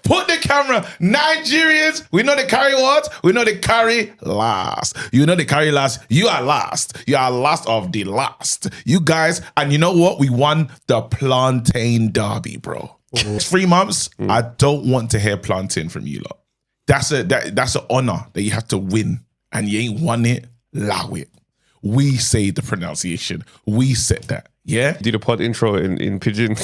the camera. Nigerians, we know they carry what? We know they carry last. You know they carry last. You are last. You are last of the last. You guys, and you know what? We won the Plantain derby, bro. 3 months. I don't want to hear Plantain from you lot. That's an honor that you have to win, and you ain't won it. Allow it. We say the pronunciation. We said that. Yeah. Do the pod intro in pidgin. Go.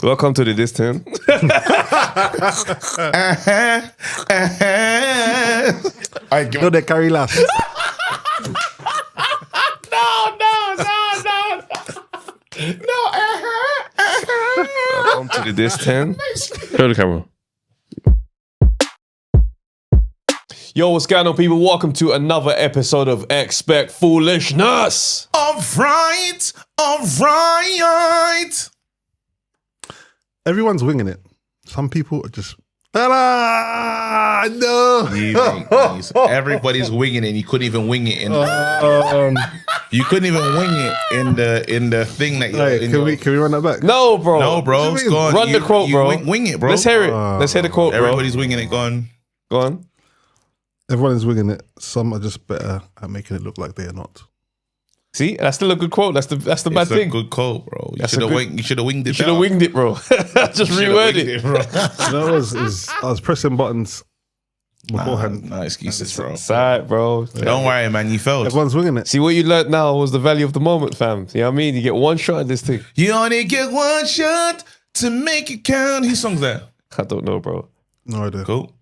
Welcome to the distant. No, they carry last. No. Welcome to the distant. Show the camera. Yo, what's going on, people? Welcome to another episode of Expect Foolishness. All right. Everyone's winging it. Some people are just. No. Everybody's winging it. You couldn't even wing it you couldn't even wing it in the thing that you're Hey, can we run that back? No, bro. No, bro. It's gone. Run the quote, bro. Wing it, bro. Let's hear it. Let's hear the quote, bro. Everybody's winging it. Gone. Go on. Everyone is winging it. Some are just better at making it look like they are not. See, that's still a good quote. That's the bad It's thing. a good quote, bro. You should have winged it. You should have winged it, bro. Just reword it. bro. You know, I was pressing buttons beforehand. No excuses, bro. It's alright, bro. Don't worry, man. You failed. Everyone's winging it. See, what you learned now was the value of the moment, fam. You know what I mean? You get one shot at this thing. You only get one shot to make it count. Whose song's that? I don't know, bro. No idea. Cool.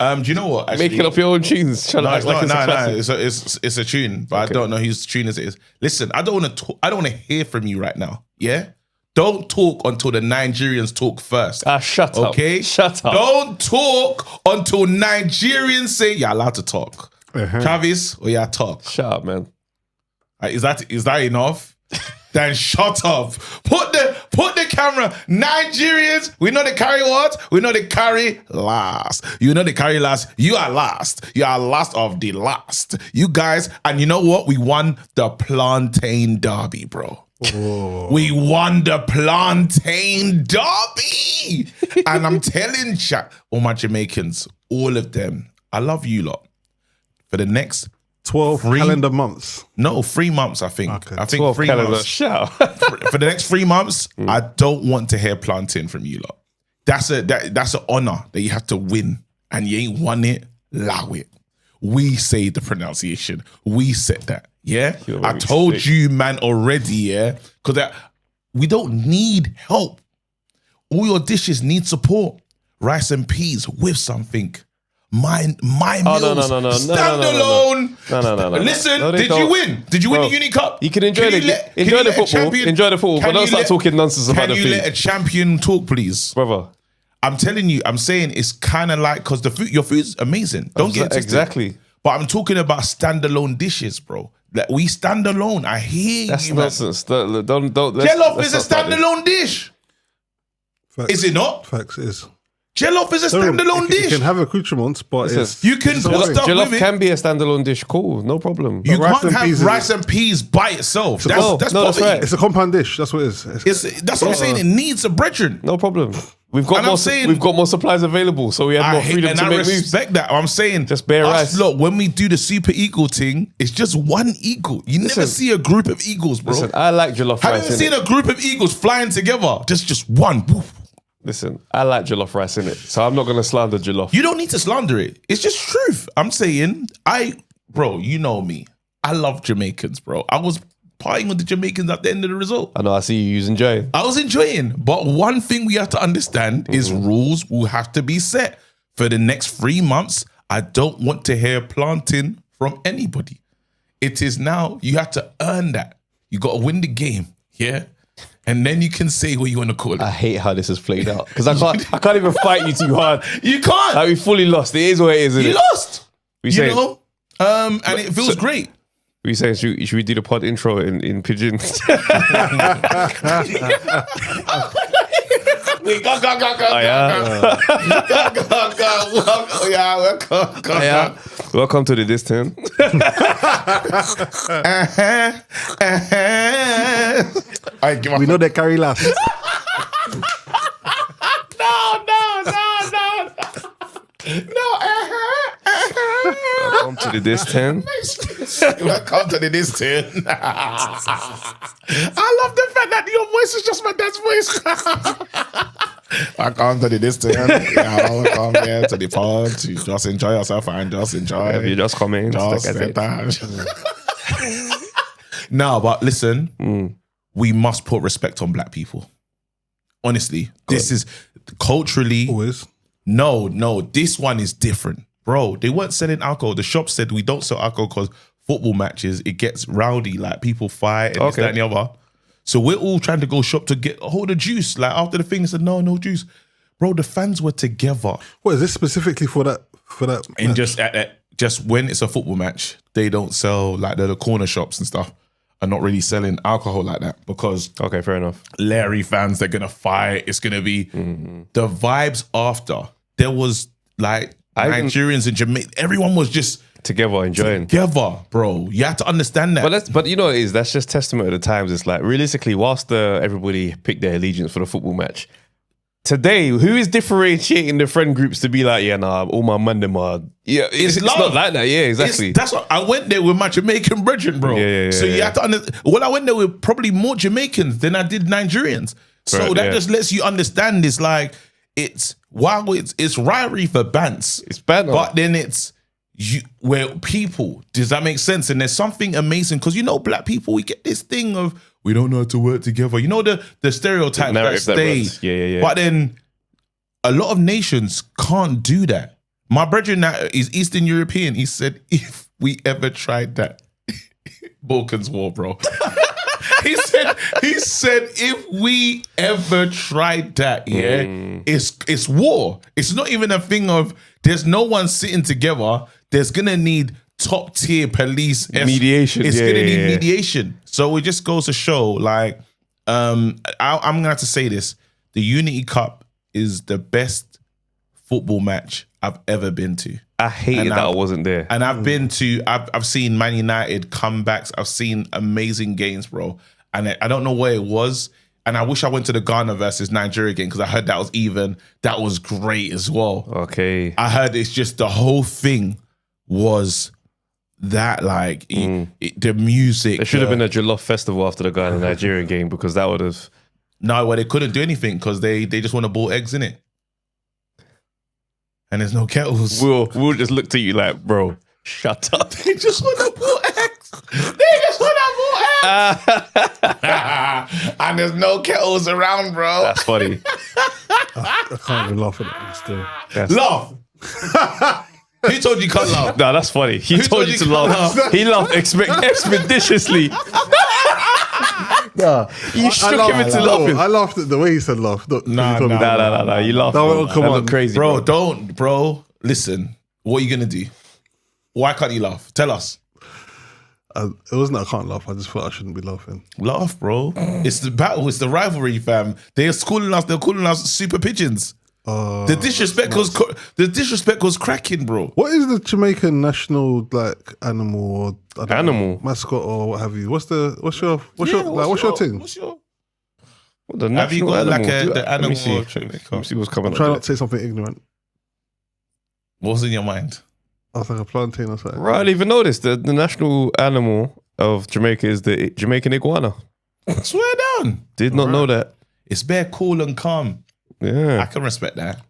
Do you know what? Actually, Making up your own tunes. No, it's a tune, but I don't know whose tune it is. Listen, I don't want to hear from you right now. Yeah, don't talk until the Nigerians talk first. Shut up. Okay, shut up. Don't talk until Nigerians say you're allowed to talk. Travis, yeah, talk. Shut up, man. Is that enough? Then shut up. Put the camera. Nigerians, we know they carry what? We know they carry last. You know they carry last. You are last. You are last of the last. You guys, and you know what? We won the Plantain derby, bro. Oh. We won the Plantain derby. And I'm telling all my Jamaicans, all of them, I love you lot. For the next 12 calendar months. No, 3 months, I think. Okay. I think 3 months. Shout. For the next 3 months, I don't want to hear Plantain from you lot. That's an honor that you have to win, and you ain't won it. Allow it. We say the pronunciation. We said that. Yeah, I told you, man, already. Yeah, because we don't need help. All your dishes need support. Rice and peas with something. My meals, standalone. No. Listen, No, did you win? Did you win the Uni Cup? You can enjoy the football. Enjoy the football, but don't start talking nonsense about the food. Can you let a champion talk, please? Brother. I'm telling you, I'm saying it's kind of like, because your food's amazing. Don't get it exactly. But I'm talking about standalone dishes, bro. Like, we stand alone. I hear That's you. That's nonsense. Don't. Jollof is a standalone dish. Facts. Is it not? Facts is. Jollof is a standalone dish. You can have accoutrements, but you can put stuff jollof with it. can be a standalone dish. Cool, no problem. You can't have rice and peas by itself. That's right. It's a compound dish. That's what it is. That's what I'm saying. It needs a brethren. No problem. We've got more supplies available, so we have more freedom to make moves. I respect that. I'm saying just bare rice. Look, when we do the super eagle thing, it's just one eagle. You never see a group of eagles, bro. Listen, I like jollof rice. Have you seen a group of eagles flying together? Just one. Woof. Listen, I like jollof rice in it, so I'm not going to slander jollof. You don't need to slander it. It's just truth. I'm saying, bro, you know me. I love Jamaicans, bro. I was partying with the Jamaicans at the end of the result. I know, I see you enjoying. I was enjoying. But one thing we have to understand is rules will have to be set. For the next 3 months, I don't want to hear Plantin from anybody. It is now, you have to earn that. You got to win the game, yeah? And then you can say what you want to call it. I hate how this has played out because I can't even fight you too hard. You can't. Like, we fully lost. It is what it is. You lost. You know, and it feels great. We saying should we do the pod intro in pidgin? We go. Oh, yeah. Go. Yeah, welcome. Go. Yeah. Welcome to the distant. We know they carry last. Welcome to the distant. Welcome to the distant. I love the fact that your voice is just my dad's voice. Welcome to the distant. Yeah, welcome here to the pod to just enjoy yourself and just enjoy. Have you just come in? Just sit down. No, but listen, we must put respect on black people. Honestly, this is culturally. Always. No, this one is different. Bro, they weren't selling alcohol. The shop said we don't sell alcohol because football matches, it gets rowdy. Like people fight and this, that, and the other. So we're all trying to go shop to get a hold of juice. Like after the thing, they said, no juice. Bro, the fans were together. What is this specifically for that? And just when it's a football match, they don't sell like the corner shops and stuff are not really selling alcohol like that because Okay, fair enough. Larry fans, they're gonna fight. It's gonna be the vibes after. There was like Nigerians and Jamaica. Everyone was just Together, enjoying. together, bro. You have to understand that. But you know what it is? That's just testament of the times. It's like, realistically, whilst everybody picked their allegiance for the football match, today, who is differentiating the friend groups to be like, yeah, nah, all my man them are... Yeah, it's not like that. Yeah, exactly. That's what I went there with my Jamaican brethren, bro. So you have to understand. Well, I went there with probably more Jamaicans than I did Nigerians. So Right, that just lets you understand it's like, it's rivalry for bants. It's banter. But then it's where people, does that make sense? And there's something amazing because black people, we get this thing of we don't know how to work together. You know the stereotype that stays. Yeah. But then a lot of nations can't do that. My brethren that is Eastern European, he said, if we ever tried that, Balkans War, bro. He said, if we ever tried that, it's war. It's not even a thing of there's no one sitting together. There's gonna need top tier police mediation. It's gonna need mediation. So it just goes to show, like, I'm gonna have to say this: the Unity Cup is the best football match I've ever been to. I hated that I wasn't there. And I've seen Man United comebacks. I've seen amazing games, bro. And I don't know where it was. And I wish I went to the Ghana versus Nigeria game because I heard that was even. That was great as well. Okay. I heard it's just the whole thing was that like the music. There should have been a jollof festival after the Ghana Nigerian game because that would have. No, well, they couldn't do anything because they just want to boil eggs in it. And there's no kettles. We'll just look to you like, bro, shut up. They just want to boil eggs. They just want to boil eggs. And there's no kettles around, bro. That's funny. I can't even laugh at it still. Laugh. Who told you can't laugh? No, that's funny. He told you to laugh. He laughed expeditiously. Nah, You shook him into laughing. I laughed at the way he said laugh. No. You laughed. No, come on. Look crazy, Bro, listen. What are you going to do? Why can't you laugh? Tell us. It wasn't that I can't laugh. I just thought I shouldn't be laughing. Laugh, bro. It's the battle. It's the rivalry, fam. They're calling us super pigeons. The disrespect was cracking, bro. What is the Jamaican national like animal or I don't know, mascot or what have you? What's your thing? Have you got like the animal? Let me see what's coming up. Try not to say something ignorant. What's in your mind? I was like a plantain or something. Right, I didn't even notice the national animal of Jamaica is the Jamaican iguana. Swear down. Did not know that. It's bare cool and calm. Yeah, I can respect that.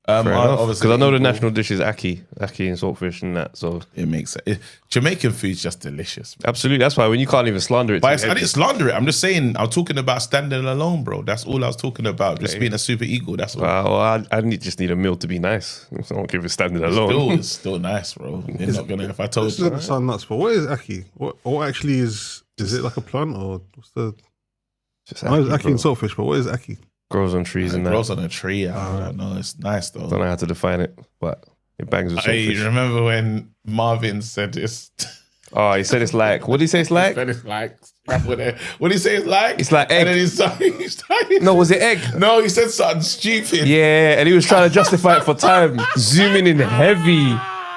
Because I know the national dish is ackee and saltfish and that, so it makes it. Jamaican food's just delicious. Absolutely, that's why when you can't even slander it. But I didn't slander it. I'm just saying. I'm talking about standing alone, bro. That's all I was talking about. Just being a super ego. That's all. Well, I just need a meal to be nice. I don't give it standing alone. It's still nice, bro. You're not gonna. If I told you, doesn't sound nuts. But what is ackee? What actually is? Is it like a plant or what's the? I know it's ackee and saltfish, but what is ackee? Grows on trees and that. Grows on a tree. I don't know. It's nice though. Don't know how to define it, but it bangs with Hey, saltfish. remember when Marvin said this? Oh, he said it's like. What did he say? It's like. Then it's like, what do you say it's like? It's like egg. And then he's No, was it egg? No, he said something stupid. Yeah, and he was trying to justify it for time, zooming in heavy.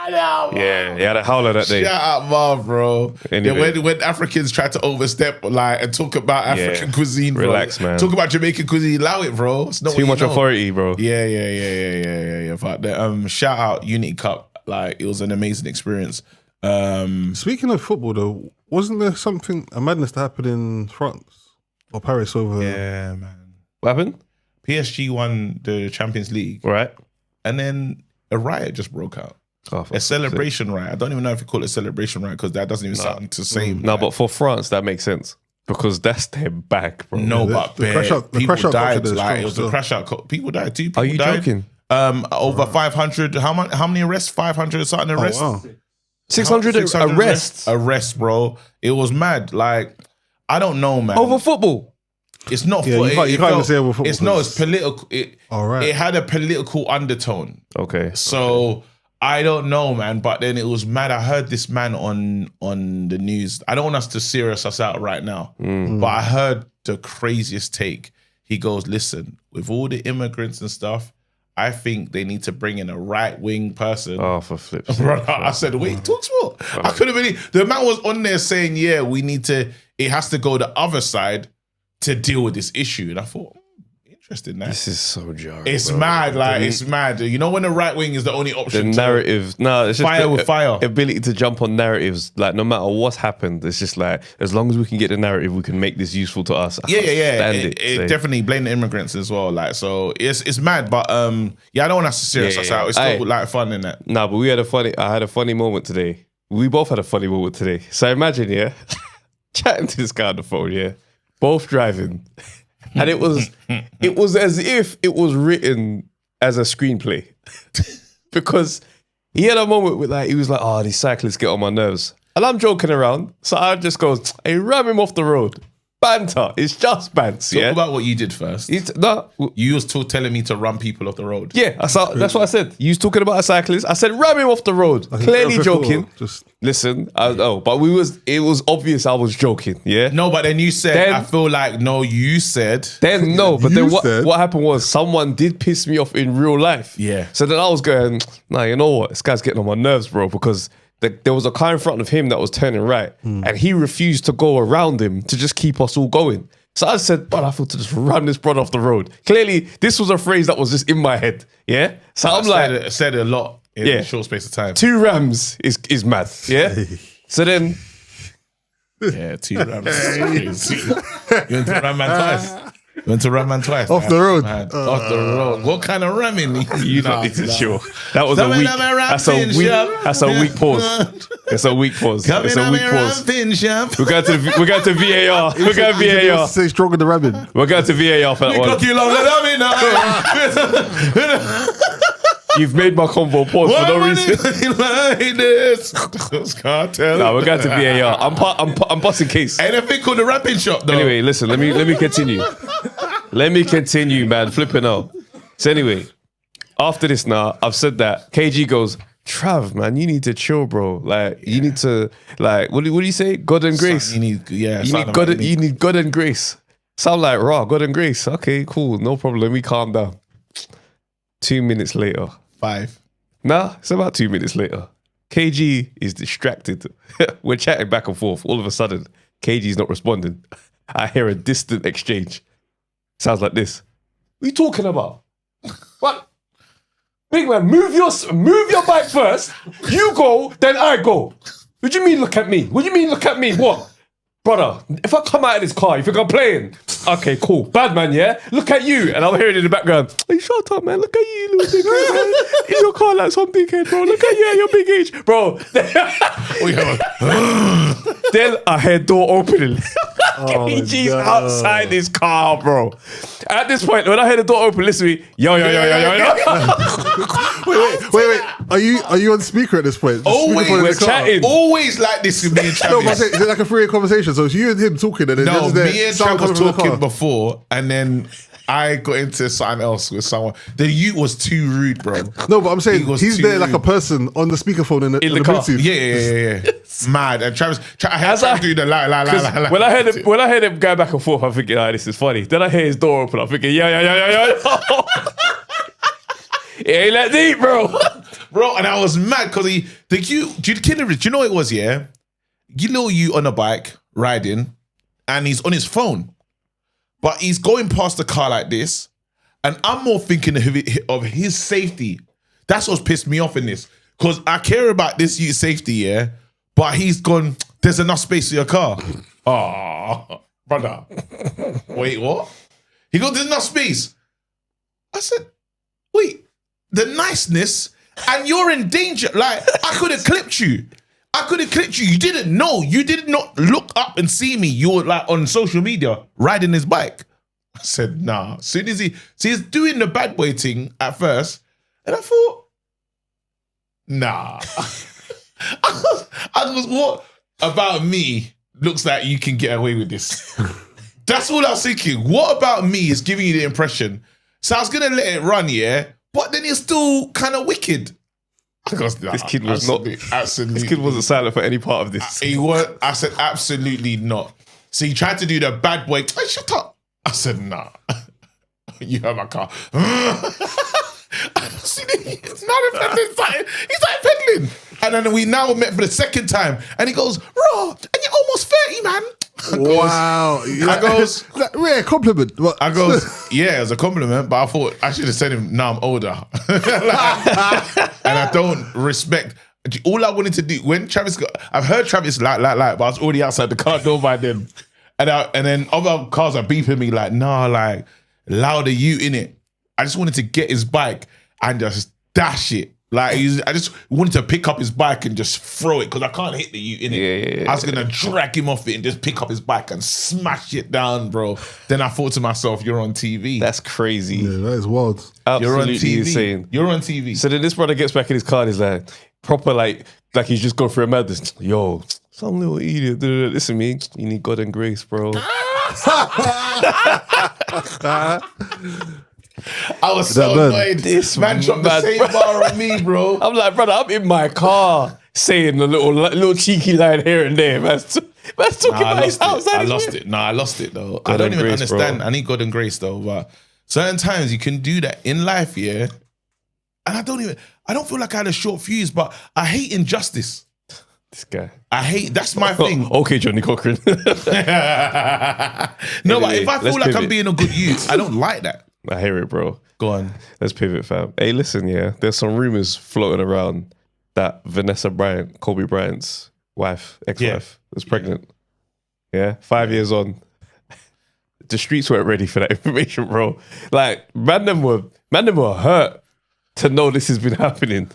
No, Yeah, he had a howler that day. Shout out Marv, bro. Anyway. Yeah, when Africans try to overstep and talk about African cuisine, bro. Relax, man. Talk about Jamaican cuisine, allow it, bro. It's not Too much authority, bro. Yeah. But shout out Unity Cup. Like, it was an amazing experience. Speaking of football, though, wasn't there a madness that happened in France or Paris over? Yeah, man. What happened? PSG won the Champions League, Right. and then a riot just broke out. Oh, A celebration riot. I don't even know if you call it a celebration riot because that doesn't even sound the same. No, but for France, that makes sense because that's their back, bro. No, but the crash out- the people crash out died. culture is Like, strong it was still. a crash out. People died. 2 people Are you died. joking? Over 500. How many arrests? 500 something arrests. Oh, wow. 600 arrests Arrests, bro. It was mad. Like, I don't know, man. over football. It's not. Yeah, you can't even say over football It's no. because- It's political. All right. It had a political undertone. Okay. So I don't know, man. But then it was mad. I heard this man on the news. I don't want us to serious us out right now, but I heard the craziest take. He goes, "Listen, with all the immigrants and stuff, I think they need to bring in a right wing person." Oh, for flips. sake. Brother, I said, wait, talks what? I couldn't believe the man was on there saying, yeah, we need to, it has to go the other side to deal with this issue. And I thought, interesting, man. This is so jarring. It's bro. mad, like, it's mad. You know when the right wing is the only The option to narrative, no, it's just fire the with fire. ability to jump on narratives. Like, no matter what's happened, it's just like, as long as we can get the narrative, we can make this useful to us. I Yeah. can't stand It So- definitely blame the immigrants as well. Like, so it's mad, but yeah, I don't want us to serious us out. It's still like fun in that. No, but I had a funny moment today. We both had a funny moment today. So imagine, yeah, chatting to this guy on the phone, yeah, both driving. And it was as if it was written as a screenplay. Because he had a moment with he was like, oh, these cyclists get on my nerves. And I'm joking around. So I just go, hey, ram him off the road. Banter. It's just bants, Talk yeah? about what you did first. You was still telling me to run people off the road. Yeah, that's what I said. You was talking about a cyclist. I said, ram him off the road. Clearly joking. Listen, I know, but it was obvious I was joking, yeah? No, but then you said, I feel like, no, you said. Then no, but then said- what happened was someone did piss me off in real life. Yeah. So then I was going, nah, you know what? This guy's getting on my nerves, bro, because there was a car in front of him that was turning right, and he refused to go around him to just keep us all going. So I said, but I feel to just run this brother off the road. Clearly, this was a phrase that was just in my head, yeah? So I'm like... said a lot in a short space of time. 2 rams is mad, yeah? So then... Yeah, 2 rams. You went to ram man twice. You went to ram man twice. Off the road. Man. Off the road. What kind of ramming? You know, sure. That was a weak. That's a weak pause. It's a weak pause. It's a weak pause. We got to VAR. We got VAR. Say stronger than rabbit. We got to VAR for that one. You've made my convo pause for no reason. Like this. Cartel. No, we got to VAR. I'm busting case. Anything called the rapping shop though. Anyway, listen. Let me continue. Let me continue, man. Flipping out. So anyway, after this now, I've said that. KG goes, Trav, man, you need to chill, bro. Like, you need to, like, what do you say? God and grace. You need, You need God and grace. So I'm like, raw, God and grace. Okay, cool, no problem. Let me calm down. 2 minutes later. 5. Nah, it's about 2 minutes later. KG is distracted. We're chatting back and forth. All of a sudden, KG's not responding. I hear a distant exchange. Sounds like this. What are you talking about? What? Big man, move your bike first. You go, then I go. What do you mean look at me? What do you mean look at me? What? Brother, if I come out of this car, you think I'm playing? Okay, cool. Bad man, yeah? Look at you. And I'm hearing in the background, hey, shut up, man. Look at you, little dickhead, man. In your car like some dickhead, bro. Look at you at your big age. Bro. Then I heard door opening. KG's outside his car, bro. At this point, when I heard the door open, listen to me, yo. Wait. Are you on speaker at this point? Always, Speakerphone in we're the car? chatting. Always like this with me and No, but Travis. is it like a 3-way conversation? So it's you and him talking, and then No, there's me and sound Trav was coming from the talking car. before, and then I got into something else with someone. The youth was too rude, bro. No, but I'm saying He was he's too there like a rude. person on the speakerphone in the car. Bluetooth. Yeah. Mad. And Travis, I had to do the lie. When I heard him go back and forth, I'm thinking, this is funny. Then I hear his door open. I'm thinking, yeah. It ain't that deep, bro. Bro, and I was mad because do you know what it was, yeah? You know you on a bike riding and he's on his phone. But he's going past the car like this, and I'm more thinking of his safety. That's what's pissed me off in this. Because I care about this youth's safety, yeah? But he's gone, there's enough space in your car. Oh, brother. Wait, what? He goes, there's enough space. I said, wait, the niceness, and you're in danger. Like, I could have clipped you. You didn't know. You did not look up and see me. You were like on social media riding his bike. I said, nah. As soon as he's doing the bad boy thing at first, and I thought, nah. I was, what about me looks like you can get away with this? That's all I was thinking. What about me is giving you the impression? So I was gonna let it run, yeah, but then it's still kind of wicked. This kid was absolutely. This kid wasn't silent for any part of this. He was. I said absolutely not. So he tried to do the bad boy. Hey, shut up. I said nah. You have my car. He's like peddling. And then we now met for the second time, and he goes, "Raw, and you're almost 30, man." Wow. I goes, rare compliment. What? I goes, yeah, it was a compliment, but I thought I should have said him, nah, I'm older. And I don't respect. All I wanted to do, when Travis I've heard Travis like, but I was already outside the car door by then. And then other cars are beeping me like, nah, like, louder you in it. I just wanted to get his bike and just dash it. Like, I just wanted to pick up his bike and just throw it because I can't hit the ute in it. Yeah. I was going to drag him off it and just pick up his bike and smash it down, bro. Then I thought to myself, you're on TV. That's crazy. Yeah, that is wild. You're on Absolutely TV. insane. You're on TV. So then this brother gets back in his car and he's like, proper like he's just going through a madness. Yo, some little idiot. Listen, me, you need God and grace, bro. I was so annoyed. This man dropped the same bar on me, bro. I'm like, brother, I'm in my car saying a little cheeky line here and there. Man's talking about his house. I lost it. I lost it though. I don't even understand. I need God and grace though. But certain times you can do that in life, yeah. And I don't feel like I had a short fuse, but I hate injustice. This guy. That's my thing. Okay, Johnny Cochran. No, but if I feel like I'm being a good youth, I don't like that. I hear it, bro. Go on. Let's pivot, fam. Hey, listen, yeah. There's some rumors floating around that Vanessa Bryant, Kobe Bryant's wife, ex-wife, was pregnant. Yeah, 5 years on. The streets weren't ready for that information, bro. Like, man them were hurt to know this has been happening.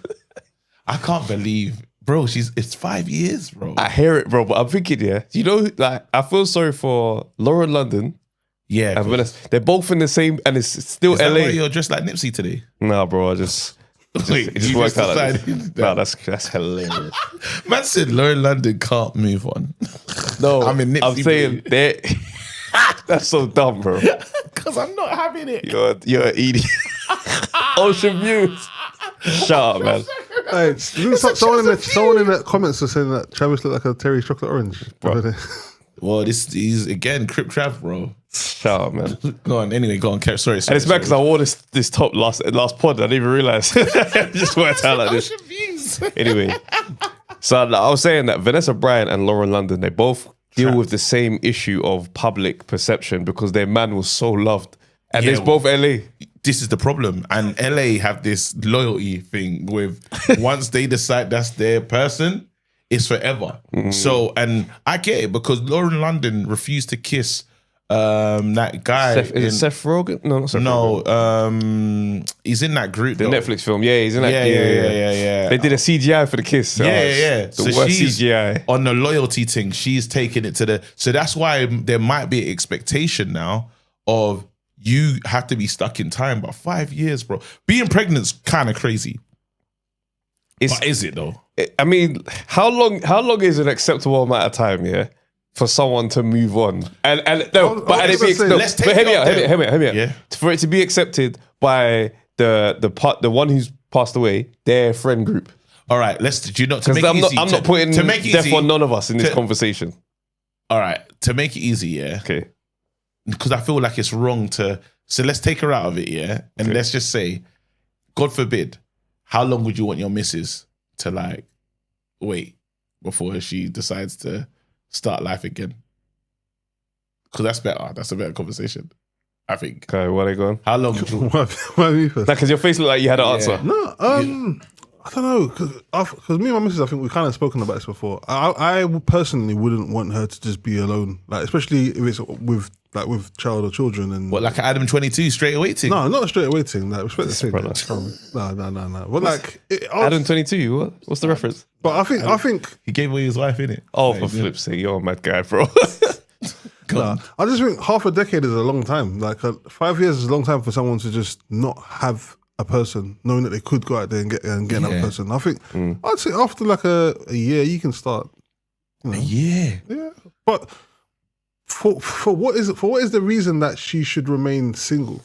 I can't believe, bro, it's 5 years, bro. I hear it, bro, but I'm thinking, yeah, you know, like, I feel sorry for Lauren London. Yeah. And Vanessa. They're both in the same, and it's still Is that LA. why you're dressed like Nipsey today? Nah, bro, it just worked out like this. Nah, that's hilarious. Man said Lauren London can't move on. No, I'm in Nipsey. I'm saying that's so dumb, bro. Because I'm not having it. You're an idiot. Ocean views. Shut up, man. Hey, someone in the comments was saying that Travis looked like a Terry chocolate orange. Well, he's again Crip Trav, bro. Shut up, man. Go on. Anyway, go on. Sorry. And it's bad because I wore this top last pod. I didn't even realize. It just worked out like this. Anyway, so I was saying that Vanessa Bryant and Lauren London, they both deal with the same issue of public perception because their man was so loved. And there's both LA. This is the problem. And LA have this loyalty thing with once they decide that's their person, it's forever. So, and I get it because Lauren London refused to kiss that guy. Is it Seth Rogen? No, not Seth Rogen. He's in that group. The Netflix film. Yeah, he's in that. Yeah. They did a CGI for the kiss. Yeah. The worst CGI. On the loyalty thing, she's taking it to the... So that's why there might be an expectation now of you have to be stuck in time. But 5 years, bro. Being pregnant's kind of crazy. But is it though? I mean, how long is an acceptable amount of time, yeah? for someone to move on. And no, but and let's but hear me out. Yeah. For it to be accepted by the one who's passed away, their friend group. All right, do you not to make Because it easy? I'm not putting to make it death easy, on none of us in this conversation. All right, to make it easy, yeah. Okay. Because I feel like it's wrong to. So let's take her out of it, yeah, and let's just say, God forbid, how long would you want your missus to like wait before she decides to start life again? Because that's better. That's a better conversation, I think. Okay, where are they going? How long? Would you, Why me first? Because your face looked like you had an answer. No, I don't know, because me and my missus, I think we've kind of spoken about this before. I personally wouldn't want her to just be alone, like especially if it's with child or children. And what, like an Adam 22 straight away thing? No, not a straight away thing. Like respect the thing. No. But like Adam 22. What's the reference? But I think He gave away his wife, innit? Oh, for flip's sake, you're a mad guy, bro. I just think half a decade is a long time. Like 5 years is a long time for someone to just not have a person, knowing that they could go out there and get another person. I think I'd say after like a year, you can start. You know. Yeah. But for what is the reason that she should remain single?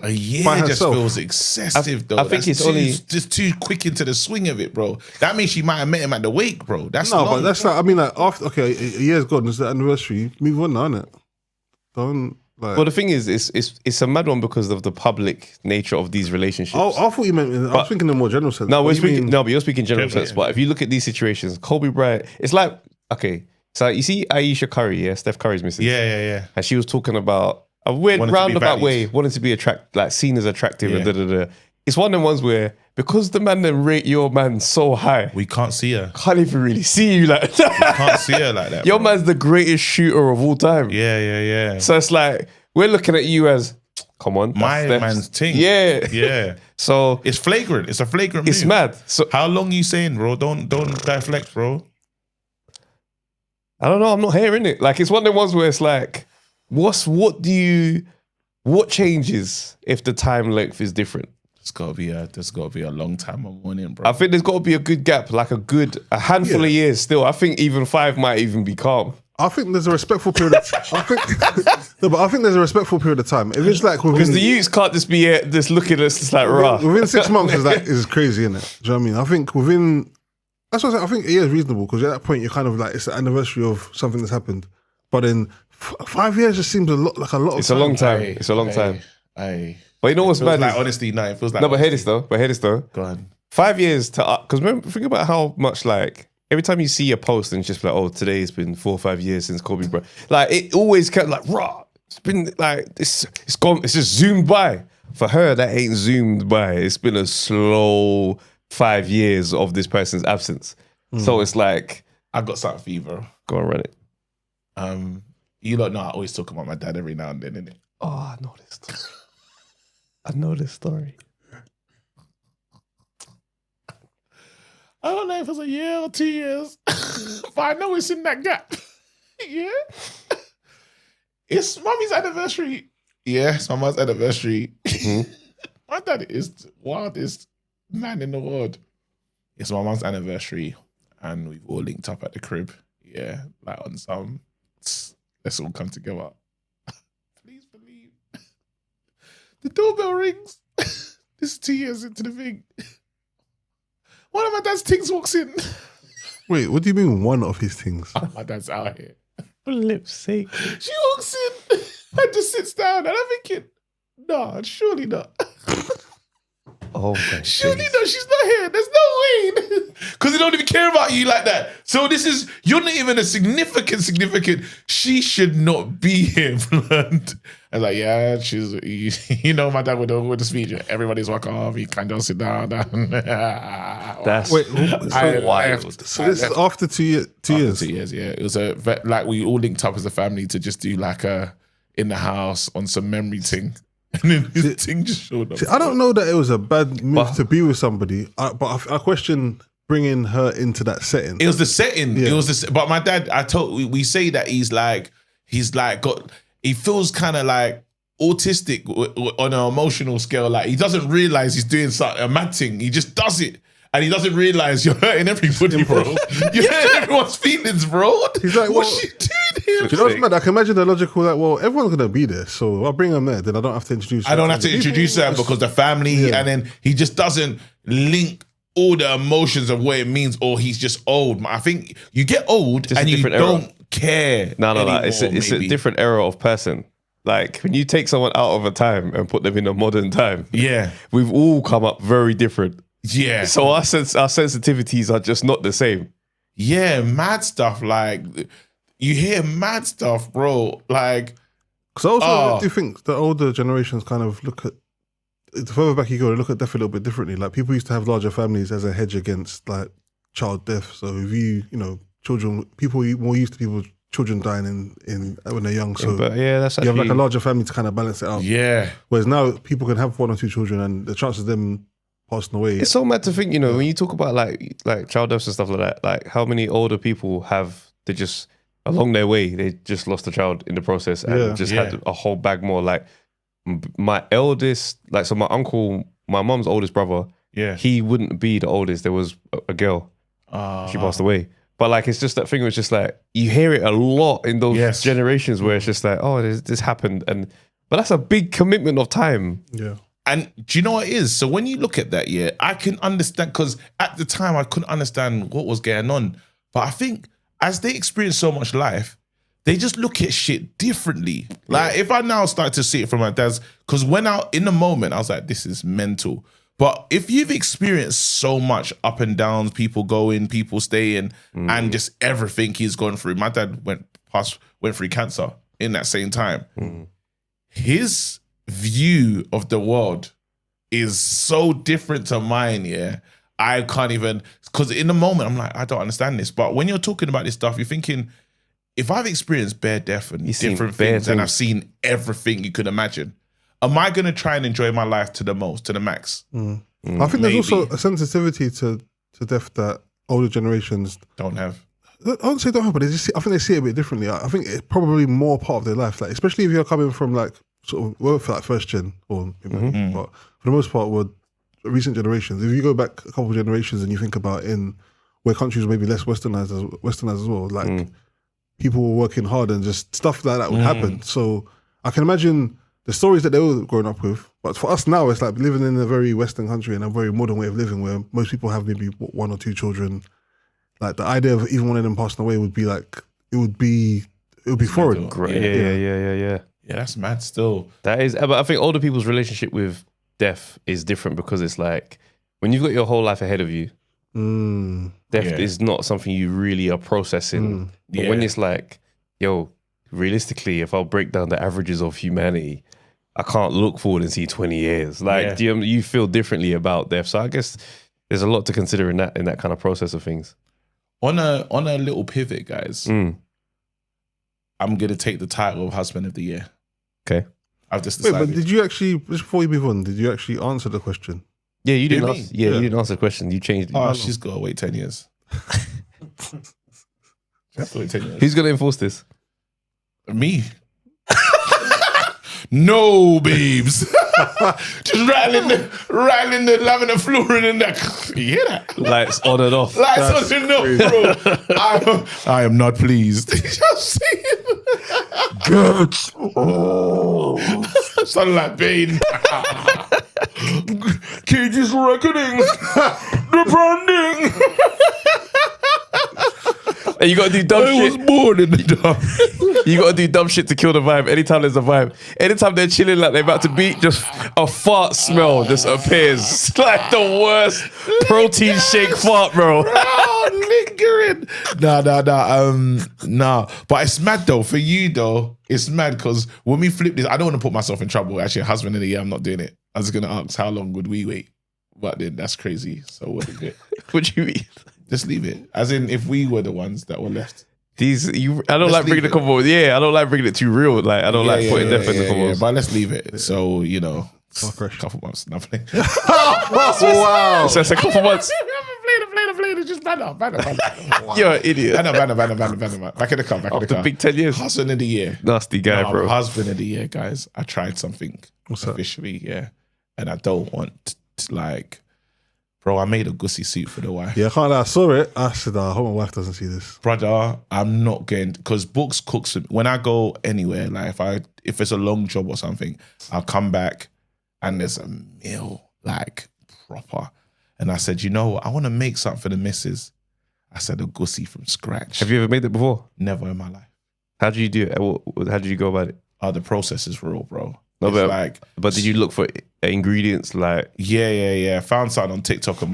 A year By just herself. feels excessive, though. I think it's only just too quick into the swing of it, bro. That means she might have met him at the wake, bro. That's No, long. but that's like, I mean, like after a year's gone, it's the anniversary. Move on now, innit? Don't like. Well, the thing is, it's a mad one because of the public nature of these relationships. I thought you meant. I was thinking in a more general sense. No, What we're do you speaking. mean? No, but you're speaking general sense. But if you look at these situations, Kobe Bryant, it's like okay. So you see Aisha Curry, yeah, Steph Curry's missus. Yeah. And she was talking about a weird Wanted to be roundabout valued. way, wanting to be seen as attractive. Yeah. And da-da-da. It's one of them ones where because the man then rate your man so high, We can't see her. can't even really see you like that. Can't see her like that. Your bro. man's the greatest shooter of all time. Yeah. So it's like we're looking at you as, come on, that's My Steph's- man's ting. Yeah. Yeah. So It's flagrant. It's a flagrant it's move. mad. So How long you saying, bro? Don't deflect, bro. I don't know. I'm not hearing it. Like it's one of the ones where it's like, what changes if the time length is different? There's gotta be a long time on morning, bro. I think there's got to be a good gap, like a handful of years still. I think even 5 might even be calm. I think there's a respectful period. I think there's a respectful period of time. If it's like Because within the youths can't just be just looking at us just like, rah. within 6 months is crazy, isn't it? Do you know what I mean? I think within. That's what I think a year is reasonable because at that point you're kind of like it's the anniversary of something that's happened. But in 5 years just seems a lot of time. It's a long time. It's a long time. Aye. But you know what's Feels bad? like is- honesty, no. It feels like no, but hear this though. Go on. 5 years to because remember, think about how much like every time you see a post and it's just like, oh, today's been 4 or 5 years since Kobe Bryant. Like it always kept like raw. It's been like it's gone. It's just zoomed by. For her, that ain't zoomed by. It's been a slow 5 years of this person's absence. So it's like, I got something for you, bro. go and run it. You lot know I always talk about my dad every now and then, innit? Oh, I know this story. I know this story. I don't know if it's a year or 2 years, but I know it's in that gap. Yeah. It's mommy's anniversary. Yeah, it's my mum's anniversary. My dad is the wildest man in the world. It's my mum's anniversary, and we've all linked up at the crib. Yeah, like on some, let's all come together. Please believe. The doorbell rings. This is 2 years into the thing. One of my dad's things walks in. Wait, what do you mean one of his things? My dad's out here. For lip's sake. She walks in and just sits down, and I'm thinking, nah, surely not. Oh my Surely days. not. She's not here. There's no way. Because they don't even care about you like that. So you're not even a significant. She should not be here, blood. And like, yeah, you know, my dad with the speech. Everybody's walking off. You can't just sit down. That's Wait, wild. So this is after 2 years. 2 years. 2 years, yeah. It was like we all linked up as a family to just do like a in the house on some memory thing. And then his thing just showed up. See, I don't know that it was a bad move to be with somebody, but I question bringing her into that setting. It was the setting. Yeah. It was but my dad, we say that he's he feels kind of like autistic on an emotional scale. Like he doesn't realize he's doing something, a mad thing. He just does it. and he doesn't realize you're hurting everybody, bro. You're hurting everyone's feelings, bro. He's like, what's she doing here? Do you know what's mad? I can imagine the logical, like, well, everyone's gonna be there, so I'll bring them there. Then I don't have to introduce. I don't have to introduce them because the family, and then he just doesn't link all the emotions of what it means, or he's just old. I think you get old Just and a you different don't era. care. No. anymore, It's a maybe. different era of person. Like when you take someone out of a time and put them in a modern time, Yeah, we've all come up very different. yeah. So our sensitivities are just not the same. Yeah, mad stuff. Like you hear mad stuff, bro. Like Because I also do think the older generations kind of look at, the further back you go, they look at death a little bit differently. Like people used to have larger families as a hedge against like child death. So if you know, children, people more used to children dying in when they're young. So But yeah, that's you have actually like a larger family to kind of balance it out. yeah, Whereas now people can have 1 or 2 children, and the chances of them passing away. it's so mad to think, you know, when you talk about like child deaths and stuff like that, like how many older people they just along their way they just lost a child in the process and had a whole bag more. Like my eldest, like so my uncle, my mum's oldest brother, yeah. he wouldn't be the oldest. There was a girl, she passed away. But like it's just that thing where it's just like you hear it a lot in those generations where it's just like, oh, this happened, but that's a big commitment of time. Yeah. And do you know what it is? So when you look at that, yeah, I can understand, because at the time I couldn't understand what was going on. But I think as they experience so much life, they just look at shit differently. Like if I now start to see it from my dad's, because in the moment I was like, this is mental. But if you've experienced so much up and downs, people going, people staying, and just everything he's gone through. My dad went through cancer in that same time. His view of the world is so different to mine, yeah. I can't even, because in the moment I'm like, I don't understand this. But when you're talking about this stuff, you're thinking, if I've experienced bare death and different things, and I've seen everything you could imagine, am I going to try and enjoy my life to the max? I think there's also a sensitivity to death that older generations don't have. I don't say don't have, but I think they see it a bit differently. I think it's probably more part of their life, like especially if you're coming from like sort of for like first gen or maybe, but for the most part, we're recent generations. If you go back a couple of generations and you think about in where countries were maybe less westernized as well, like people were working hard and just stuff like that would happen. So I can imagine the stories that they were growing up with. But for us now, it's like living in a very Western country and a very modern way of living where most people have maybe 1 or 2 children. Like the idea of even one of them passing away would be like, it would be foreign. Great. Yeah. Yeah, that's mad still. That is, but I think older people's relationship with death is different because it's like when you've got your whole life ahead of you, death is not something you really are processing. But when it's like, yo, realistically, if I'll break down the averages of humanity, I can't look forward and see 20 years. Like, you feel differently about death. So I guess there's a lot to consider in that kind of process of things. On a little pivot, guys, I'm gonna take the title of Husband of the Year. Okay. I've just Wait, decided. but did you actually, just before you move on, did you actually answer the question? Yeah, you didn't. Really? You didn't answer the question. You changed. Oh, she's got to wait 10 years. She has to wait 10 years. Who's going to enforce this? Me. No, babes. Just rattling the laminate flooring in there. You hear that? Lights on and off. Lights on and off, bro. I am not pleased. Just saying. Good. Sounding like Bane. Cage's reckoning. The branding. And you got to do dumb I shit. was born in the dark. You got to do dumb shit to kill the vibe. Anytime there's a vibe, anytime they're chilling like they're about to beat, just a fart smell just appears. It's like the worst protein shake fart, bro. Lingering. Nah. But it's mad though. For you though, it's mad because when we flip this, I don't want to put myself in trouble. Actually, Husband of the Year, I'm not doing it. I was going to ask how long would we wait? But then that's crazy. So what is it? What do you mean? Just leave it. As in, if we were the ones that were left. I don't like bringing the convo. Yeah, I don't like bringing it too real. Like I don't like putting death in the convo. But let's leave it. So, a couple months. Nothing. Wow. So it's a couple months. Just banner. You're an idiot. Banner. Back in the car. After big 10 years. Husband of the Year. Nasty guy, bro. Husband of the Year, guys. I tried something What's that? officially, yeah. And I don't want to, Bro, I made a gussie soup for the wife. Yeah, I can't lie. I saw it. I said, I hope my wife doesn't see this. Brother, I'm not going, because Books cooks when I go anywhere, like if it's a long job or something, I'll come back and there's a meal, like proper. And I said, you know what? I want to make something for the missus. I said a gussie from scratch. Have you ever made it before? Never in my life. How did you do it? How did you go about it? Oh, the process is real, bro. No, It's but did you look for ingredients like? Yeah. Found something on TikTok of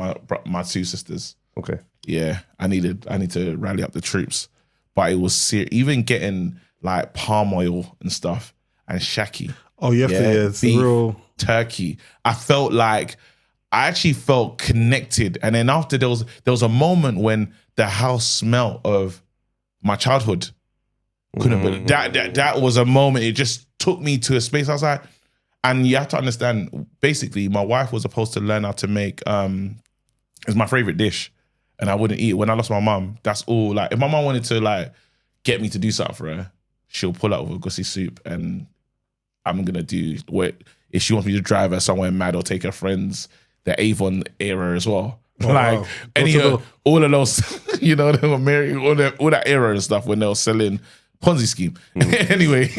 my two sisters. Okay. Yeah, I need to rally up the troops. But it was serious. Even getting like palm oil and stuff and shaki. Oh, you have to, it's beef, real. turkey. I actually felt connected. And then after there was a moment when the house smelled of my childhood. Couldn't believe that was a moment. It just took me to a space. I was like, and you have to understand, basically, my wife was supposed to learn how to make it's my favorite dish. And I wouldn't eat it. When I lost my mum, that's all. Like, if my mum wanted to like get me to do something for her, she'll pull out with a gussie soup, and I'm gonna do what if she wants me to drive her somewhere mad or take her friends, the Avon era as well. Oh, like wow. any all of those, you know, all that era and stuff when they were selling Ponzi scheme. Anyway,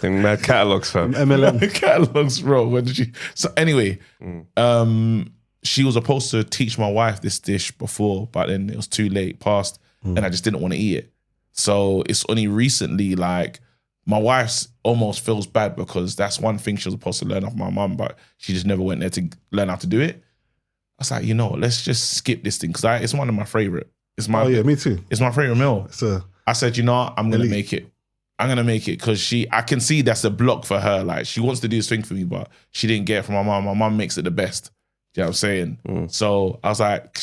Mad catalogs, fam. MLM. catalogs, bro. When did she? So anyway, she was supposed to teach my wife this dish before, but then it was too late, past, and I just didn't want to eat it. So it's only recently, like, my wife's almost feels bad because that's one thing she was supposed to learn off my mum, but she just never went there to learn how to do it. I was like, you know, let's just skip this thing because it's one of my favorite. It's my me too. It's my favorite meal. So I said, you know what? I'm gonna make it. I'm gonna make it because I can see that's a block for her. Like, she wants to do this thing for me, but she didn't get it from my mom. My mom makes it the best. You know what I'm saying? So I was like,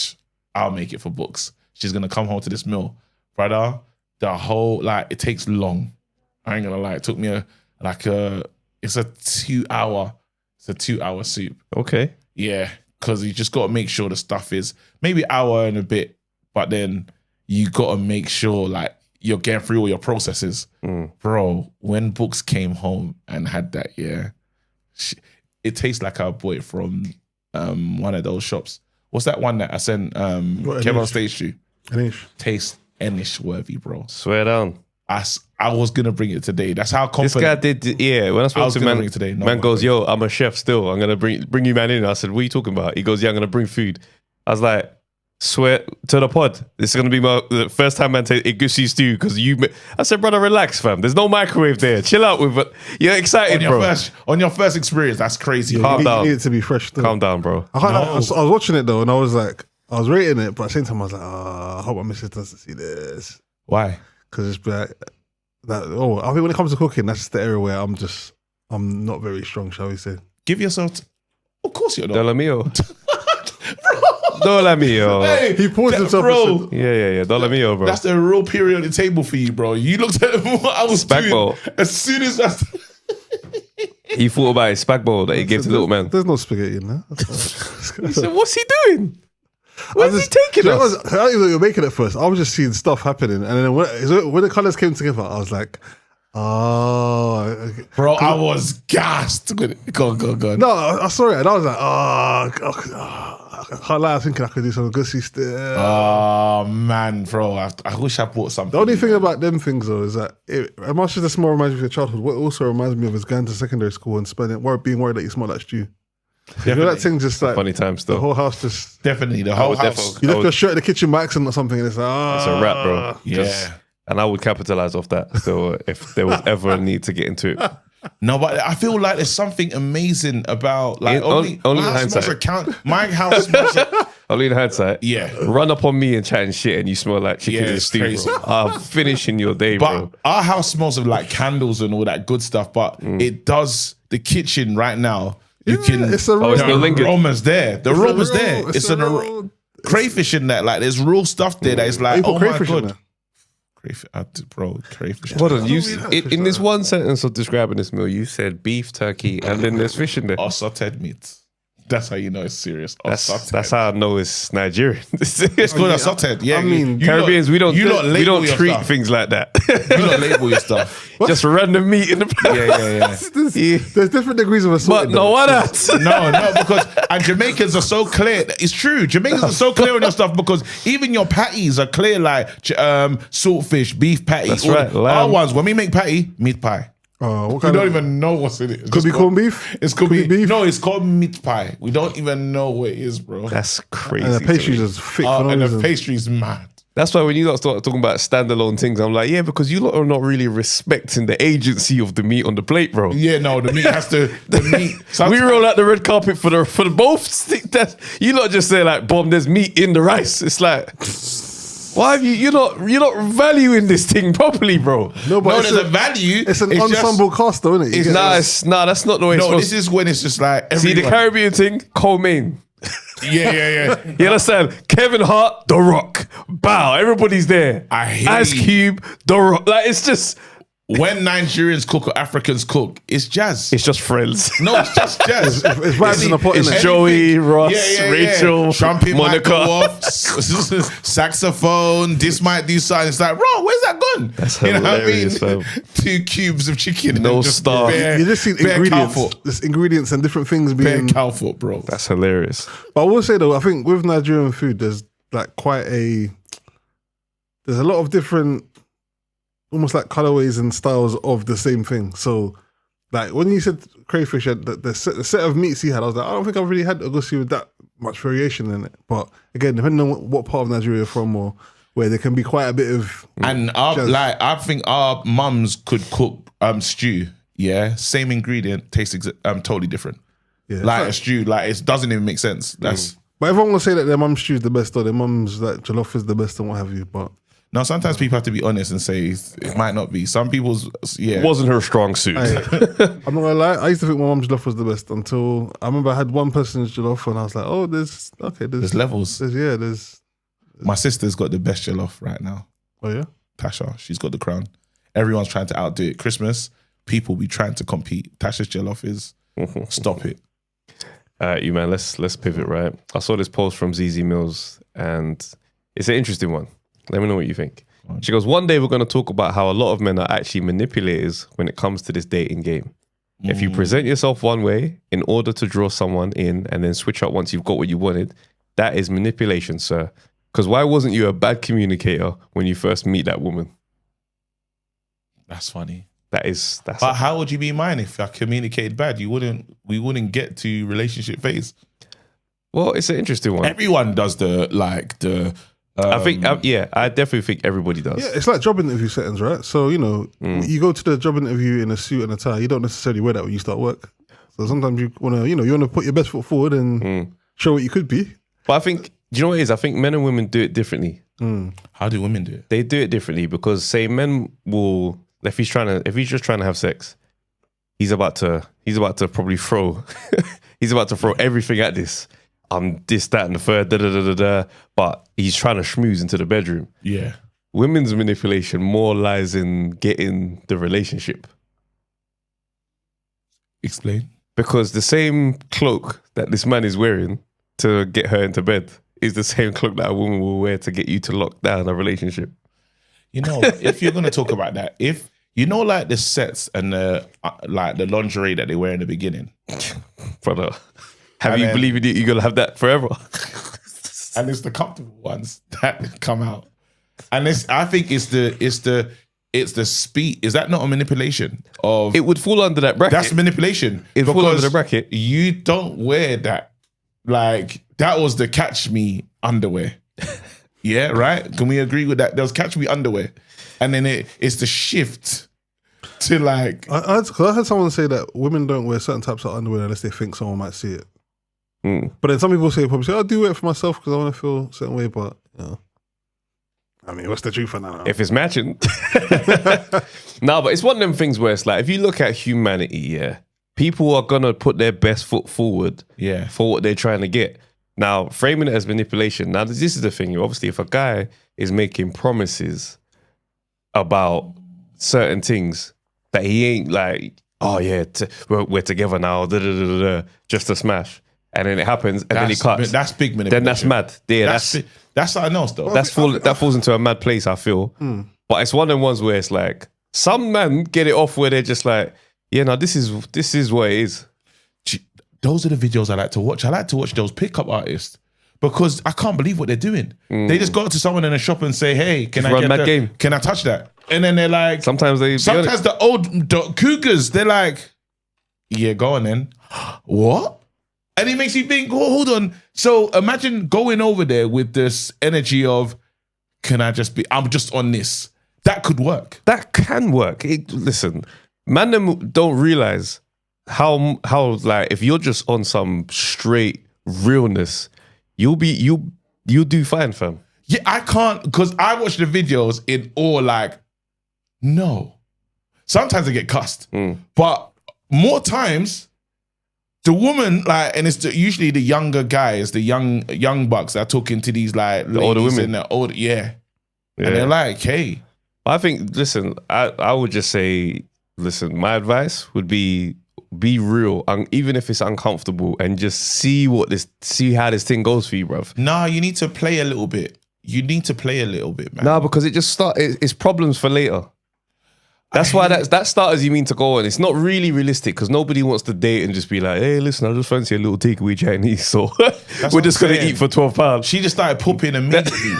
I'll make it for Books. She's gonna come home to this meal, brother. The whole, like, it takes long. I ain't gonna lie. It took me it's a 2 hour soup. Okay. Yeah, because you just got to make sure the stuff is maybe hour and a bit, but then you got to make sure like you're getting through all your processes. Bro, when Books came home and had that, it tastes like I bought it from one of those shops. What's that one that I sent Kevin on stage to? Anish. Tastes Enish worthy, bro. Swear down. I was gonna bring it today. That's how confident. This guy did, yeah. When I spoke to man, today, man goes, "Yo, I'm a chef still. I'm gonna bring you man in." I said, "What are you talking about?" He goes, "Yeah, I'm gonna bring food." I was like, "Swear to the pod, this is gonna be the first time man take a gussie stew because you." I said, "Brother, relax, fam. There's no microwave there. Chill out with it. You're excited, on your first experience. That's crazy. Calm down. You need it to be fresh. Though. Calm down, bro. I was watching it though, and I was like, I was rating it, but at the same time, I was like, I hope my missus doesn't see this. Why? Because it's like I think when it comes to cooking, that's just the area where I'm not very strong, shall we say? Give yourself. Of course you're not. Dollar mio. Dollar mio. Hey, He paused himself, bro. Yeah. Dollar mio, bro. That's the real periodic table for you, bro. You looked at what I was Spag doing bowl. as soon as I. He thought about his spag bowl that he gave to the little man. There's no spaghetti in there. He said, "What's he doing? Where's he taking us?" I don't even know what you're making at first. I was just seeing stuff happening, and then when the colours came together, I was like, "Oh, okay." Bro, I was gassed. Go on. No, I saw it, and I was like, I can't lie. I was thinking I could do some gussie still. Oh man, bro, I wish I bought something. The only thing about them things though is that as much as the smell reminds me of your childhood, what also reminds me of is going to secondary school and being worried that you smell like stew. You know that thing just like Funny time still. the whole house just Definitely the whole house. you left your shirt in the kitchen by accident or something, and it's like It's a wrap, bro. Yeah. And I would capitalize off that. So if there was ever a need to get into it. No, but I feel like there's something amazing about like Only my in house hindsight. smells like my house smells like, Only in hindsight. Yeah. Run up on me and chatting shit and you smell like chicken Yeah, and it's stew, crazy. bro. I'm finishing your day, bro. But our house smells of like candles and all that good stuff. But it does the kitchen right now. You can. it's a it's the no lingering. aroma's there. The aroma's real- there. it's It's a an real- crayfish in that. Like there's real stuff there that is like, You put oh my crayfish in god, there? crayfish, bro, crayfish. Hold on, you, don't in eat that fish this like one sentence of describing this meal, you said beef, turkey, and then there's fish in there. Or sauteed meat. That's how you know it's serious. That's how I know it's Nigerian. It's called a sothead. Yeah, I mean, Caribbeans, we don't label your treat stuff. things like that. You don't label your stuff. Just random meat in the Yeah. There's different degrees of assault. But no, why not? No, because and Jamaicans are so clear. It's true. Jamaicans are so clear on your stuff because even your patties are clear, like saltfish, beef patty. That's all right, the- lamb. Our ones, when we make patty, meat pie. What We kind don't of, even know what's in it. It's could just be called- corned beef? It's could Could be be beef? No, it's called meat pie. We don't even know what it is, bro. That's crazy. And the to pastries me. is thick for no And the reason. pastry's mad. That's why when you lot start talking about standalone things, I'm like, yeah, because you lot are not really respecting the agency of the meat on the plate, bro. Yeah, no, the meat has to. The meat. We roll out the red carpet for the both. That you lot just say like, "Bomb, there's meat in the rice." It's like, why have you're not valuing this thing properly, bro? No, but No, it's, there's a value. it's an It's just- ensemble cast, though, isn't it? You it's get not- Nah, that's not the way. it's No, supposed this is when it's just like See the everyone- Caribbean thing, co-main. Yeah. You understand? Kevin Hart, The Rock, bow. Everybody's there. I hate Ice you. Cube, The Rock. Like it's just When Nigerians cook or Africans cook, it's jazz. it's just friends. No, it's just jazz. It's vibes in the pot, It's innit? Joey, Ross, Rachel, Trumpet might Monica. go off, saxophone. This might do something. It's like, bro, where's that gone? That's hilarious, fam. 2 cubes of chicken. No and just star. bare- You just see bare ingredients. cow foot. There's ingredients and different things Bare being. cow foot, bro. That's hilarious. But I will say though, I think with Nigerian food, there's like there's a lot of different, almost like colorways and styles of the same thing. So, like when you said crayfish, the set of meats he had, I was like, I don't think I've really had agusi with that much variation in it. But again, depending on what part of Nigeria you're from or where there can be quite a bit of. And I think our mums could cook stew. Yeah, same ingredient, tastes totally different. Yeah, Like a stew, like it doesn't even make sense. That's but everyone will say that their mum's stew is the best or their mum's like jollof is the best and what have you. But no. Sometimes people have to be honest and say it might not be. Some people's Wasn't her strong suit. I'm not gonna lie, I used to think my mum's jollof was the best until I remember I had one person's jollof and I was like, oh, there's levels. There's My sister's got the best jollof right now. oh yeah. Tasha, she's got the crown. Everyone's trying to outdo it. Christmas, people be trying to compete. Tasha's jollof is stop it. You man, let's pivot, right? I saw this post from Zizi Mills and it's an interesting one. Let me know what you think. She goes, one day we're going to talk about how a lot of men are actually manipulators when it comes to this dating game. If you present yourself one way in order to draw someone in and then switch up once you've got what you wanted, that is manipulation, sir. Because why wasn't you a bad communicator when you first meet that woman? That's funny. That's But how would you be mine if I communicated bad? We wouldn't get to relationship phase. well, it's an interesting one. Everyone does the I think, I definitely think everybody does. Yeah, it's like job interview settings, right? So, you go to the job interview in a suit and a tie, you don't necessarily wear that when you start work. So sometimes you wanna, you wanna put your best foot forward and show what you could be. But I think, do you know what it is? I think men and women do it differently. How do women do it? They do it differently because say men will, if he's just trying to have sex, he's about to probably throw he's about to throw everything at this. This, that, and the third, but he's trying to schmooze into the bedroom. Yeah. Women's manipulation more lies in getting the relationship. Explain. Because the same cloak that this man is wearing to get her into bed is the same cloak that a woman will wear to get you to lock down a relationship. If you're going to talk about that, if like the sets and the lingerie that they wear in the beginning, Brother, have And you then- believed it? You're going to have that forever. and it's the comfortable ones that come out, and I think it's the speed. Is that not a manipulation of? It would fall under that bracket. That's manipulation. It'd fall under because the bracket. You don't wear that. Like that was the catch me underwear. Yeah, right. Can we agree with that? There was catch me underwear, and then it's the shift to like. I heard someone say that women don't wear certain types of underwear unless they think someone might see it. But then some people probably say, I do wear it for myself because I want to feel a certain way, but I mean, what's the truth on that? If it's matching. No, but it's one of them things where it's like, if you look at humanity, people are going to put their best foot forward for what they're trying to get. Now, framing it as manipulation. Now, this is the thing. Obviously, if a guy is making promises about certain things that he ain't like, oh yeah, we're together now, just to smash. and then it happens, and then he cuts. That's big manipulation. Then that's mad. Yeah, that's something else though. that falls into a mad place, I feel. But it's one of them ones where it's like some men get it off where they're just like, yeah, no, this is what it is. Those are the videos I like to watch. I like to watch those pickup artists because I can't believe what they're doing. They just go to someone in a shop and say, "Hey, can I get that game? Can I touch that?" And then they're like, sometimes the old cougars, they're like, "Yeah, go on then." What? And it makes you think, oh, hold on. So imagine going over there with this energy of, "Can I just be? I'm just on this." That could work. That can work. Listen, man, them don't realize how like if you're just on some straight realness, you'll do fine, fam. Yeah, I can't because I watch the videos in all like, no. Sometimes I get cussed, but more times the woman like, and it's usually the younger guys, the young bucks that are talking to these like the older women, and the older, and they're like, hey. I think, listen, I would just say, listen, my advice would be real, even if it's uncomfortable, and just see how this thing goes for you, bruv. Nah, you need to play a little bit. You need to play a little bit, man. Nah, because it's problems for later. That's why that starters you mean to go on. It's not really realistic because nobody wants to date and just be like, hey, listen, I just fancy a little takeaway Chinese, so we're just going to eat for £12. She just started pooping immediately.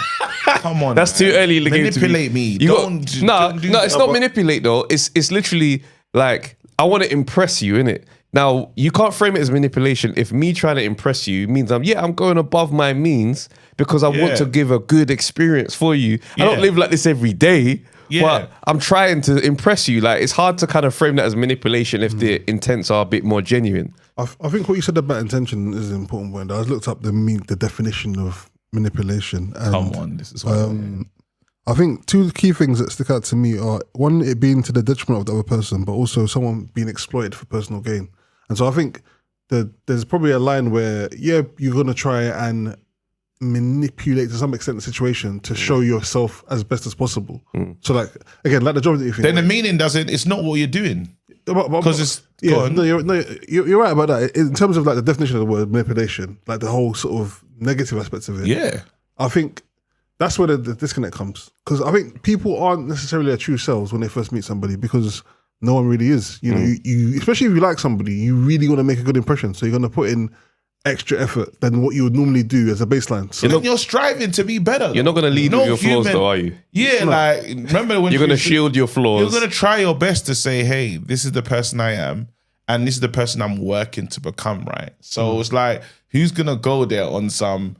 Come on, that's man. Too early in the game. Manipulate me. No, it's not manipulate though. It's literally like, I want to impress you, innit? Now, you can't frame it as manipulation if me trying to impress you means I'm going above my means because I want to give a good experience for you. I don't live like this every day. But I'm trying to impress you. Like, it's hard to kind of frame that as manipulation if the intents are a bit more genuine. I think what you said about intention is an important point. I looked up the definition of manipulation. And, come on, this is what I think two key things that stick out to me are, one, it being to the detriment of the other person, but also someone being exploited for personal gain. And so I think that there's probably a line where, you're going to try and manipulate to some extent the situation to show yourself as best as possible. So like, again, like the job that you think. Then the meaning it's not what you're doing. Because it's gone. You're right about that. In terms of like the definition of the word manipulation, like the whole sort of negative aspects of it. Yeah. I think that's where the disconnect comes. Because I think people aren't necessarily their true selves when they first meet somebody because no one really is. You know, you especially if you like somebody, you really want to make a good impression. So you're going to put in extra effort than what you would normally do as a baseline. So you're striving to be better. You're not going to lead with your flaws though, are you? Yeah, like, remember when you're going to shield your flaws. You're going to try your best to say, hey, this is the person I am and this is the person I'm working to become, right? So it's like, who's going to go there on some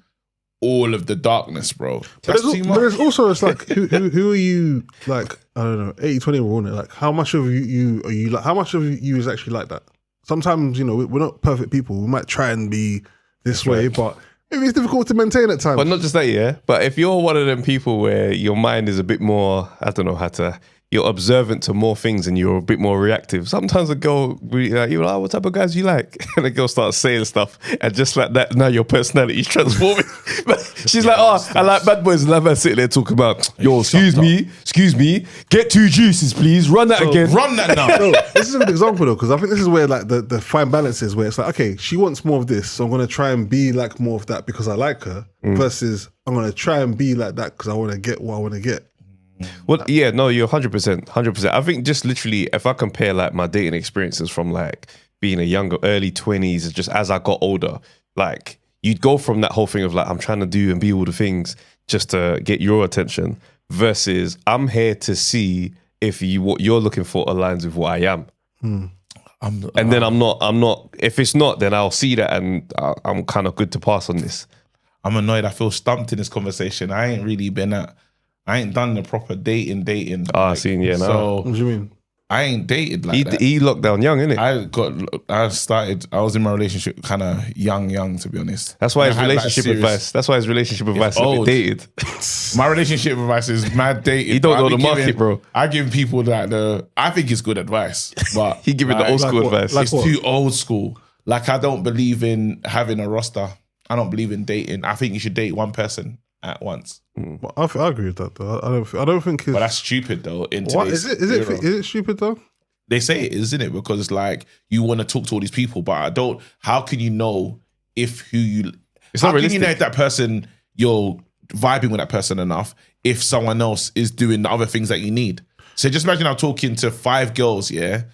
all of the darkness, bro? But there's also, it's like, who are you, like, I don't know, 80-20 rule, like, how much of you are you, like, how much of you is actually like that? Sometimes, you know, we're not perfect people. We might try and be this way, but maybe it's difficult to maintain at times. But not just that, yeah. But if you're one of them people where your mind is a bit more, I don't know how to, you're observant to more things and you're a bit more reactive. Sometimes a girl, you're like, what type of guys do you like? And the girl starts saying stuff and just like that, now your personality is transforming. But she's like, I like bad boys. And that man sitting there talking about, yo, excuse me, get 2 juices, please. Run that again. Run that now. So, this is a good example though, because I think this is where like the fine balance is, where it's like, okay, she wants more of this, so I'm going to try and be like more of that because I like her, versus I'm going to try and be like that because I want to get what I want to get. Well, yeah, no, you're 100%. I think just literally, if I compare like my dating experiences from like being a younger, early 20s, just as I got older, like you'd go from that whole thing of like, I'm trying to do and be all the things just to get your attention versus I'm here to see if what you're looking for aligns with what I am. And then I'm not, if it's not, then I'll see that and I'm kind of good to pass on this. I'm annoyed. I feel stumped in this conversation. I ain't done the proper dating. Like, seen, yeah, no. So, what do you mean? I ain't dated like that. He locked down young, innit? I was in my relationship kind of young, to be honest. That's why his relationship advice. That's why his relationship advice is a bit dated. My relationship advice is mad dated. He don't know the market, bro. I give people that I think it's good advice, but he give it the old school advice. It's too old school. Like, I don't believe in having a roster. I don't believe in dating. I think you should date one person at once. Well, I agree with that though. I don't think it's... But that's stupid though. What is it? Is it stupid though? They say it is, isn't it? Because it's like you want to talk to all these people, but how can you know if who you. It's how not can you know realistic. if that person you're vibing with that person enough if someone else is doing the other things that you need? So just imagine I'm talking to 5 girls, yeah.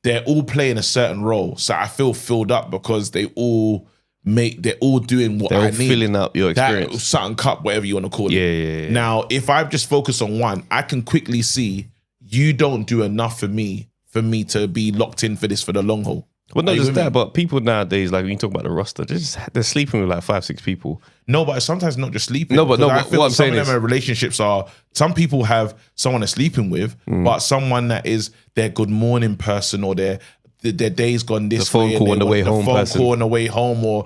They're all playing a certain role, so I feel filled up because they're all doing what They're I all need. filling up your That experience. something cup, whatever you want to call it. Yeah. Now, if I just focus on one, I can quickly see you don't do enough for me to be locked in for this for the long haul. Well, not Are you just with me? that, but people nowadays, like when you talk about the roster, they're sleeping with like 5-6 people. No, but sometimes not just sleeping. No, but because no, I but feel what I'm some saying of them is- relationships are. Some people have someone they're sleeping with, but someone that is their good morning person or their day's gone this The phone way. call and on they the way want home phone person. call on the way home,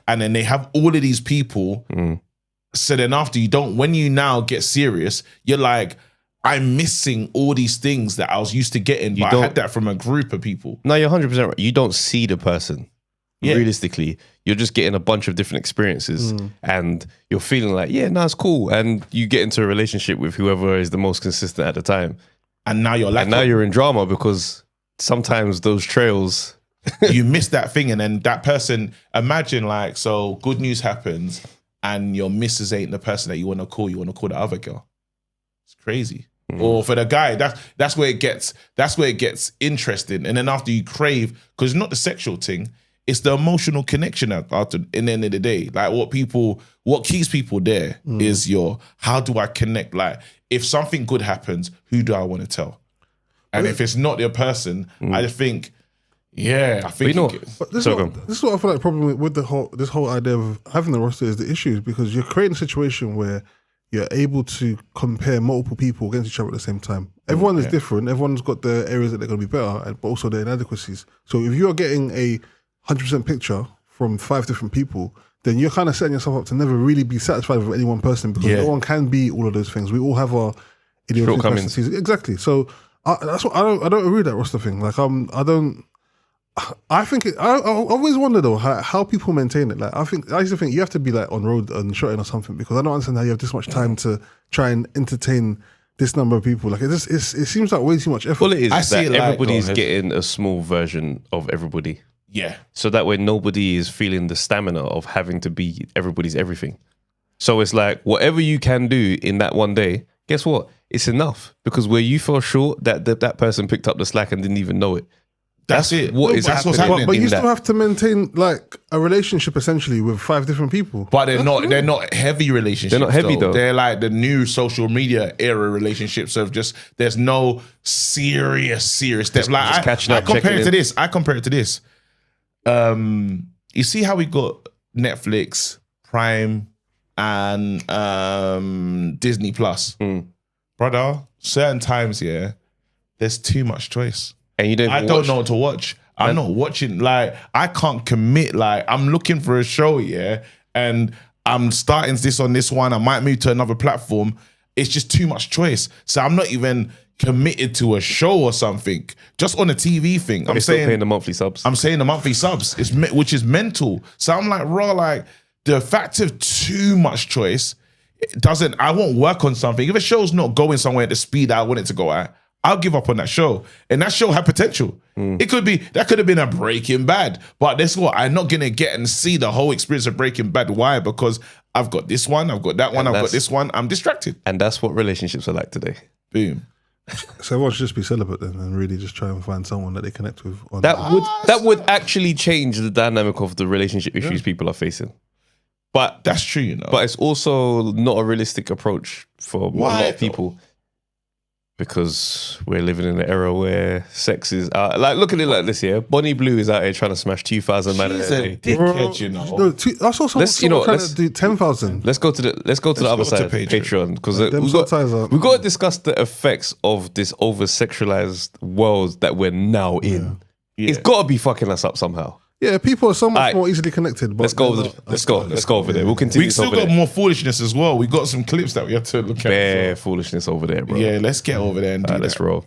and then they have all of these people. So then after when you now get serious, you're like, I'm missing all these things that I was used to getting, but I had that from a group of people. No, you're 100% right. You don't see the person. Yeah. Realistically, you're just getting a bunch of different experiences and you're feeling like, yeah, no, it's cool. And you get into a relationship with whoever is the most consistent at the time. And now you're like, And now you're in drama because sometimes those trails. you miss that thing, and then that person, imagine like, so good news happens and your missus ain't the person that you want to call the other girl. It's crazy. Or for the guy, that's where it gets interesting. And then after you crave, because it's not the sexual thing, it's the emotional connection after in the end of the day. Like what keeps people there is how do I connect? Like if something good happens, who do I want to tell? And if it's not your person, I just think, I think But you know, But this, So this is what I feel like the problem with this whole idea of having the roster is the issues, because you're creating a situation where you're able to compare multiple people against each other at the same time. Everyone is different. Everyone's got the areas that they're going to be better at, but also their inadequacies. So if you're getting a 100% picture from 5 different people, then you're kind of setting yourself up to never really be satisfied with any one person, because no one can be all of those things. We all have our idiosyncrasies. Exactly. So that's what I don't agree with that roster thing. Like I think I always wonder though how people maintain it. Like I used to think you have to be like on road and shooting or something, because I don't understand how you have this much time to try and entertain this number of people. Like it seems like way too much effort. Well, it is I see that it like, everybody's go ahead. getting a small version of everybody. Yeah. So that way nobody is feeling the stamina of having to be everybody's everything. So it's like whatever you can do in that one day, guess what? It's enough, because where you fell short, that person picked up the slack and didn't even know it. That's it. That's what's happening. But you in still that. have to maintain like a relationship essentially with 5 different people. But they're not heavy relationships. They're not heavy, though. They're like the new social media era relationships of just there's no serious steps. Like just catching up, I compare checking it to in. this. I compare it to this. You see how we got Netflix, Prime, and Disney Plus, brother. Certain times, there's too much choice. And you don't. I don't know what to watch. I'm not watching. Like I can't commit. Like I'm looking for a show, and I'm starting this on this one. I might move to another platform. It's just too much choice. So I'm not even committed to a show or something. Just on a TV thing. I'm Still saying paying the monthly subs. I'm saying the monthly subs, which is mental. So I'm like, raw, like the fact of too much choice I won't work on something. If a show's not going somewhere at the speed I want it to go at, I'll give up on that show. And that show had potential. That could have been a Breaking Bad. But that's what I'm not gonna get and see the whole experience of Breaking Bad. Why? Because I've got this one, I've got that one, I've got this one. I'm distracted. And that's what relationships are like today. Boom. So everyone should just be celibate then and really just try and find someone that they connect with. That would actually change the dynamic of the relationship issues people are facing. But That's true, you know. But it's also not a realistic approach for a lot of people, because we're living in an era where sex is like, look at it like this, Bonnie Blue is out here trying to smash 2,000 man She's a a day. dickhead, you know. No, I saw someone trying to do 10,000. Let's go to the other go to side, Patreon. because Them we've subtitles are- got to discuss the effects of this over sexualized world that we're now in. It's got to be fucking us up somehow. Yeah, people are so much Alright. more easily connected. But Let's go over there. We'll continue We still over got there. more foolishness as well. We got some clips that we have to look at. Bare foolishness over there, bro. Yeah, let's get over there and do Let's that. roll.